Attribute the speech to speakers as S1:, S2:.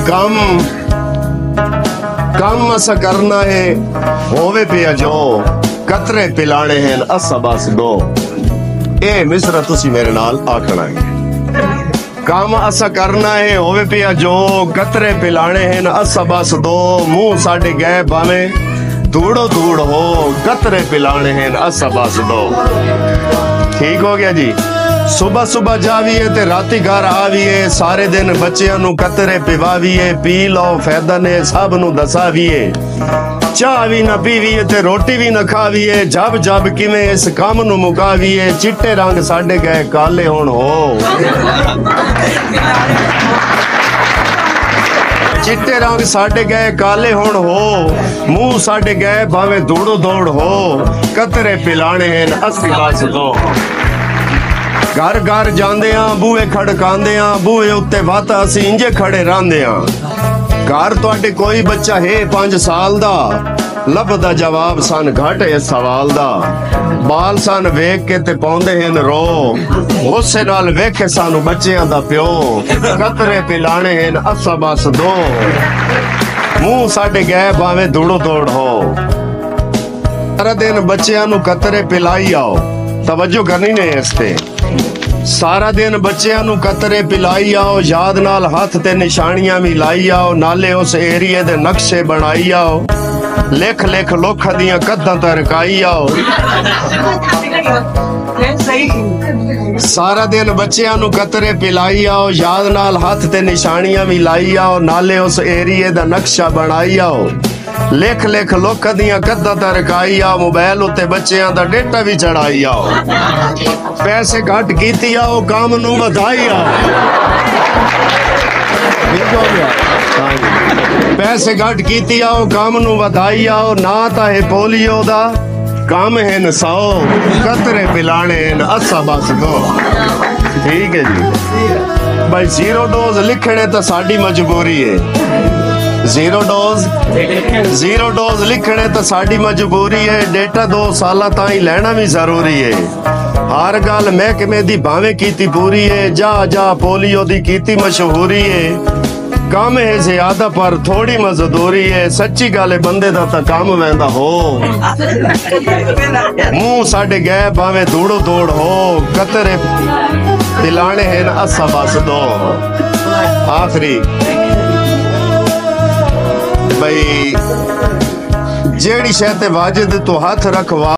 S1: कम असा करना है होवे पिया जो कतरे पिलाने हैं असा बस दो। ए मिसरा तुसी मेरे नाल आखना है। काम असा करना है होवे पिया जो कतरे पिलाने हैं असा बस दो। मुंह साडे गए भावे धूड़ो धूड़ हो कतरे पिलाने हैं असा बस दो। ठीक हो गया जी। सुबह सुबह जाविए ते राती घर आविए सारे दिन बच्चियां नू कतरे पिवाविए पी लो फायदा ने सब नू दसाविए चाह भी ना पीविए ते रोटी भी ना खाविए जब जब किवें इस काम नू मुकाविए चिट्टे रंग साडे गए काले हुण हो चिट्टे रंग साडे गए काले हुण हो मुंह साडे गए भावे दौड़ो दौड़ हो कतरे पिलाने हैं अस्सी बस दो। घर घर जांदे आ बूहे खड़कांदे आ बूहे उत्ते वत असीं इंजे खड़े रहंदे आ। घर तुहाडे कोई बच्चा है 5 साल दा लभदा जवाब सन घट इस सवाल दा बाल सन वेख के ते पाउंदे हन रो गुस्से नाल वेखे सानू बच्चियां दा प्यो कतरे पिलाने हन असा बस दो। मुंह साडे गए भावे दौड़ो दौड़ हो सारा दिन बच्चियां नू कतरे पिलाई आओ। तवज्जो करनी ने इस ते सारा दिन बच्चियां नू कतरे पिलाई आओ याद नाल हथ ते निशानियां भी लाई आओ नाले उस एरिए दे नक्शे बनाई आओ लिख लिख लोखां दियां कद्दां तरकाई आओ। सारा दिन बच्चियां नू कतरे पिलाई आओ याद नाल हथ ते निशानियां भी लाई आओ नाले उस एरिए दा नक्शा बनाई आओ लिख लिख लोखां दियां कद्दां तरकाई आओ। मोबाइल उत्ते बच्चियां दा डेटा भी चढ़ाई आओ पैसे घट कीती आओ काम नू वधाई आओ। पैसे घट कीती आओ काम नू वधाई आओ ना ता है पोलियो दा काम है न 100 कतरे पिलाने हैं असा बस दो। ठीक है जी भाई जीरो डोज लिखने तो साडी मजबूरी है जीरो डोज लिखने तो साडी मजबूरी है डेटा 2 साल ताई लेना भी जरूरी है हर गल महकमे दी भावे कीती पूरी है जा जा पोलियो दी कीती मशहूरी है काम है ज्यादा पर थोड़ी मजदूरी है सच्ची गल है बंदे दा तां काम वैंदा हो मुंह साडे गए भावे दौड़ो दौड़ हो कतरे पिलाने हैं असा बस दो। आखिरी भाई जेड़ी शय ते वाजिद तो हाथ रखवा